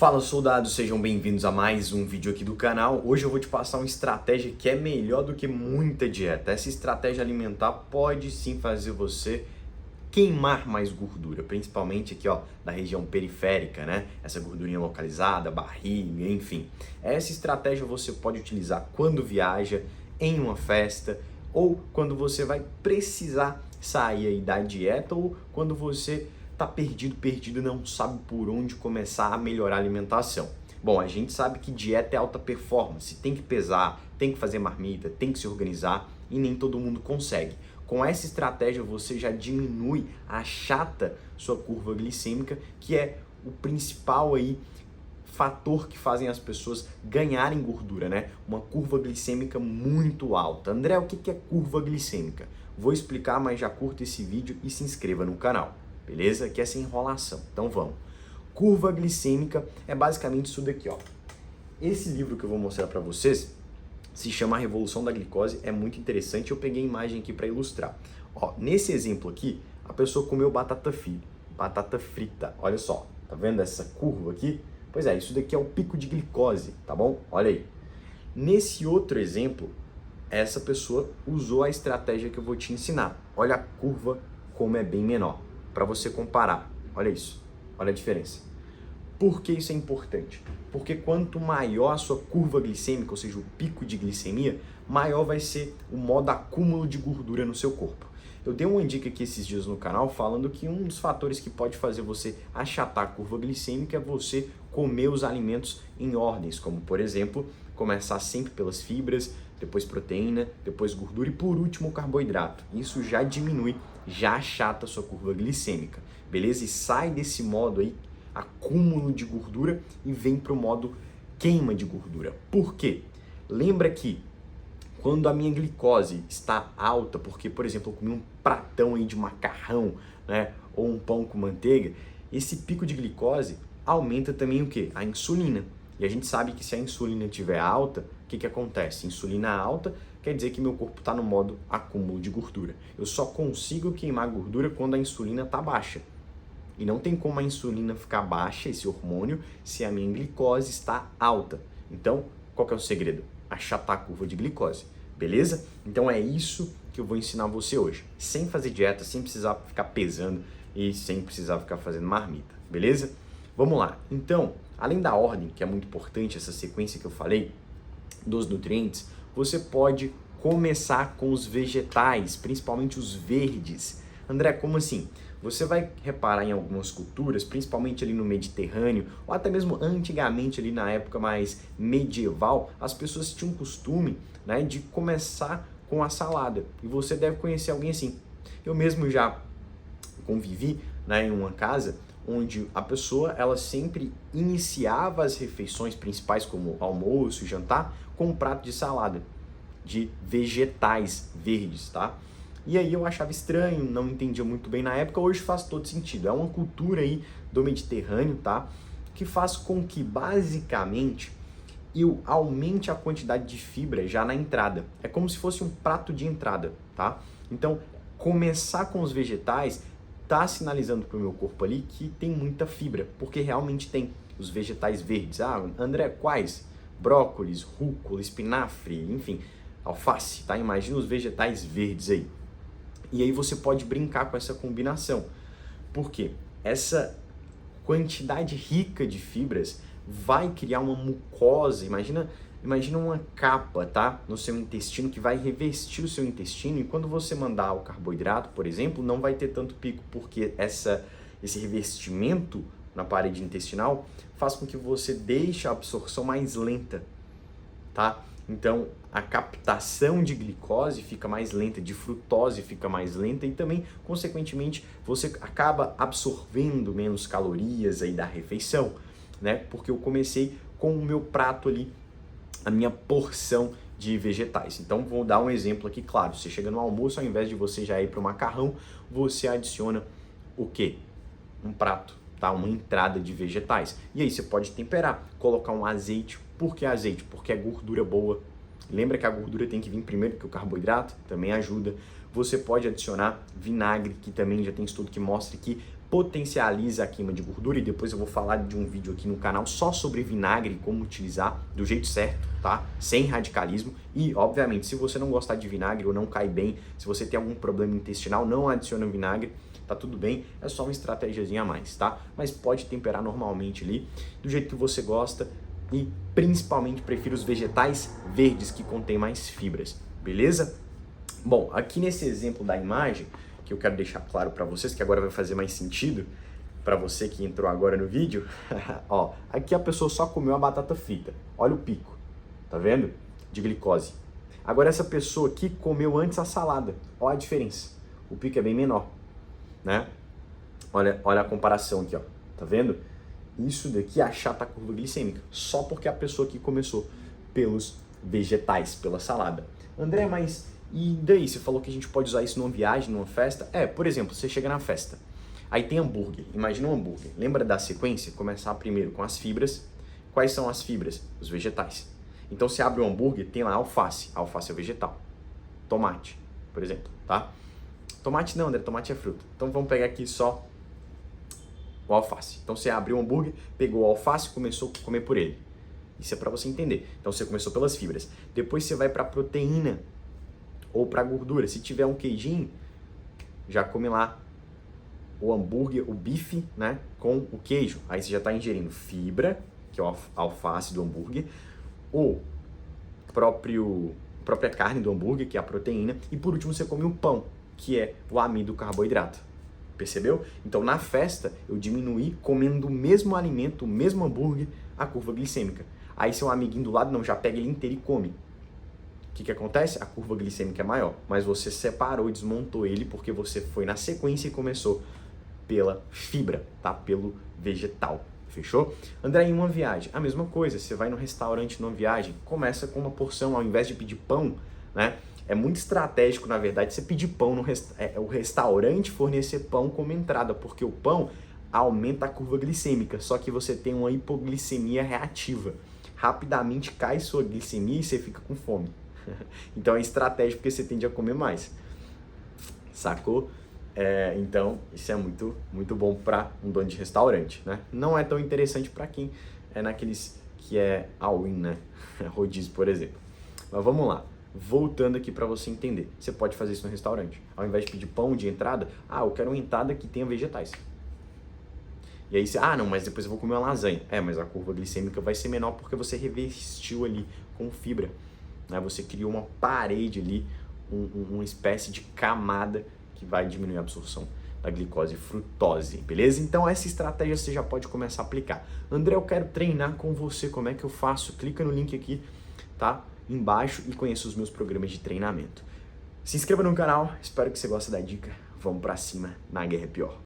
Fala soldados, sejam bem-vindos a mais um vídeo aqui do canal. Hoje eu vou te passar uma estratégia que é melhor do que muita dieta. Essa estratégia alimentar pode sim fazer você queimar mais gordura, principalmente aqui ó, da região periférica, né? Essa gordurinha localizada, barriga, enfim. Essa estratégia você pode utilizar quando viaja, em uma festa ou quando você vai precisar sair aí da dieta ou quando você tá perdido, não sabe por onde começar a melhorar a alimentação. Bom, a gente sabe que dieta é alta performance, tem que pesar, tem que fazer marmita, tem que se organizar e nem todo mundo consegue. Com essa estratégia você já diminui, achata sua curva glicêmica, que é o principal aí fator que fazem as pessoas ganharem gordura, né? Uma curva glicêmica muito alta. André, o que é curva glicêmica? Vou explicar, mas já curta esse vídeo e se inscreva no canal. Beleza? Que é sem enrolação. Então vamos. Curva glicêmica é basicamente isso daqui, ó. Esse livro que eu vou mostrar para vocês se chama A Revolução da Glicose, é muito interessante. Eu peguei a imagem aqui para ilustrar. Ó, nesse exemplo aqui, a pessoa comeu batata frita. Olha só, tá vendo essa curva aqui? Pois é, isso daqui é o pico de glicose, tá bom? Olha aí. Nesse outro exemplo, essa pessoa usou a estratégia que eu vou te ensinar. Olha a curva como é bem menor. Para você comparar. Olha isso, olha a diferença. Por que isso é importante? Porque quanto maior a sua curva glicêmica, ou seja, o pico de glicemia, maior vai ser o modo acúmulo de gordura no seu corpo. Eu dei uma dica aqui esses dias no canal falando que um dos fatores que pode fazer você achatar a curva glicêmica é você comer os alimentos em ordens, como por exemplo, começar sempre pelas fibras, depois proteína, depois gordura e por último o carboidrato. Isso já diminui, já achata a sua curva glicêmica, beleza? E sai desse modo aí, acúmulo de gordura, e vem para o modo queima de gordura. Por quê? Lembra que quando a minha glicose está alta, porque, por exemplo, eu comi um pratão aí de macarrão, né, ou um pão com manteiga, esse pico de glicose aumenta também o quê? A insulina. E a gente sabe que se a insulina estiver alta, o que acontece? Insulina alta quer dizer que meu corpo está no modo acúmulo de gordura. Eu só consigo queimar gordura quando a insulina está baixa. E não tem como a insulina ficar baixa, esse hormônio, se a minha glicose está alta. Então, qual que é o segredo? Achatar a curva de glicose, beleza? Então é isso que eu vou ensinar você hoje. Sem fazer dieta, sem precisar ficar pesando e sem precisar ficar fazendo marmita, beleza? Vamos lá. Então, além da ordem, que é muito importante, essa sequência que eu falei, dos nutrientes, você pode começar com os vegetais, principalmente os verdes. André, como assim? Você vai reparar em algumas culturas, principalmente ali no Mediterrâneo, ou até mesmo antigamente ali na época mais medieval, as pessoas tinham costume, né, de começar com a salada. E você deve conhecer alguém assim. Eu mesmo já convivi, né, em uma casa onde a pessoa ela sempre iniciava as refeições principais, como almoço e jantar, com um prato de salada, de vegetais verdes, tá? E aí eu achava estranho, não entendia muito bem na época, hoje faz todo sentido. É uma cultura aí do Mediterrâneo, tá? Que faz com que, basicamente, eu aumente a quantidade de fibra já na entrada. É como se fosse um prato de entrada, tá? Então, começar com os vegetais tá sinalizando para o meu corpo ali que tem muita fibra, porque realmente tem os vegetais verdes. Ah, André, quais? Brócolis, rúcula, espinafre, enfim, alface, tá? Imagina os vegetais verdes aí. E aí você pode brincar com essa combinação. Por quê? Essa quantidade rica de fibras vai criar uma mucosa, imagina uma capa, tá? No seu intestino que vai revestir o seu intestino, e quando você mandar o carboidrato, por exemplo, não vai ter tanto pico, porque esse revestimento na parede intestinal faz com que você deixe a absorção mais lenta, tá? Então, a captação de glicose fica mais lenta, de frutose fica mais lenta e também, consequentemente, você acaba absorvendo menos calorias aí da refeição, né? Porque eu comecei com o meu prato ali, a minha porção de vegetais. Então, vou dar um exemplo aqui, claro, você chega no almoço, ao invés de você já ir para o macarrão, você adiciona o quê? Um prato, tá? Uma entrada de vegetais. E aí você pode temperar, colocar um azeite. Por que azeite? Porque é gordura boa. Lembra que a gordura tem que vir primeiro que o carboidrato? Também ajuda. Você pode adicionar vinagre, que também já tem estudo que mostra que potencializa a queima de gordura, e depois eu vou falar de um vídeo aqui no canal só sobre vinagre e como utilizar do jeito certo, tá? Sem radicalismo. E, obviamente, se você não gostar de vinagre ou não cai bem, se você tem algum problema intestinal, não adiciona vinagre, tá tudo bem, é só uma estratégiazinha a mais, tá? Mas pode temperar normalmente ali, do jeito que você gosta, e principalmente prefiro os vegetais verdes que contêm mais fibras, beleza? Bom, aqui nesse exemplo da imagem, que eu quero deixar claro para vocês, que agora vai fazer mais sentido para você que entrou agora no vídeo, ó, aqui a pessoa só comeu a batata frita, olha o pico, tá vendo? De glicose. Agora essa pessoa aqui comeu antes a salada, olha a diferença, o pico é bem menor, né? Olha a comparação aqui, ó, tá vendo? Isso daqui achata a curva glicêmica, só porque a pessoa aqui começou pelos vegetais, pela salada. André, mas e daí? Você falou que a gente pode usar isso numa viagem, numa festa? Por exemplo, você chega na festa, aí tem hambúrguer, imagina um hambúrguer. Lembra da sequência? Começar primeiro com as fibras. Quais são as fibras? Os vegetais. Então você abre o hambúrguer, tem lá alface. Alface é vegetal. Tomate, por exemplo, tá? Tomate não, André, tomate é fruta. Então vamos pegar aqui só o alface. Então você abriu o hambúrguer, pegou o alface e começou a comer por ele. Isso é para você entender. Então você começou pelas fibras. Depois você vai para a proteína ou para gordura. Se tiver um queijinho, já come lá o hambúrguer, o bife, né, com o queijo. Aí você já está ingerindo fibra, que é a alface do hambúrguer, ou própria carne do hambúrguer, que é a proteína, e por último você come o pão, que é o amido, o carboidrato. Percebeu? Então na festa eu diminuí comendo o mesmo alimento, o mesmo hambúrguer, a curva glicêmica. Aí seu amiguinho do lado não, já pega ele inteiro e come. O que acontece? A curva glicêmica é maior, mas você separou e desmontou ele porque você foi na sequência e começou pela fibra, tá? Pelo vegetal, fechou? André, em uma viagem, a mesma coisa, você vai no restaurante numa viagem, começa com uma porção, ao invés de pedir pão, né? É muito estratégico, na verdade, você pedir pão no o restaurante fornecer pão como entrada, porque o pão aumenta a curva glicêmica, só que você tem uma hipoglicemia reativa. Rapidamente cai sua glicemia e você fica com fome. Então é estratégico porque você tende a comer mais. Sacou? Então isso é muito, muito bom para um dono de restaurante, né? Não é tão interessante para quem é naqueles que é all-in, né? Rodízio, por exemplo. Mas vamos lá. Voltando aqui para você entender. Você pode fazer isso no restaurante. Ao invés de pedir pão de entrada, eu quero uma entrada que tenha vegetais. E aí você, não, mas depois eu vou comer uma lasanha. Mas a curva glicêmica vai ser menor porque você revestiu ali com fibra. Né? Você criou uma parede ali, uma espécie de camada que vai diminuir a absorção da glicose e frutose, beleza? Então essa estratégia você já pode começar a aplicar. André, eu quero treinar com você, como é que eu faço? Clica no link aqui, tá? Embaixo e conheça os meus programas de treinamento. Se inscreva no canal, espero que você goste da dica. Vamos pra cima, na guerra é pior.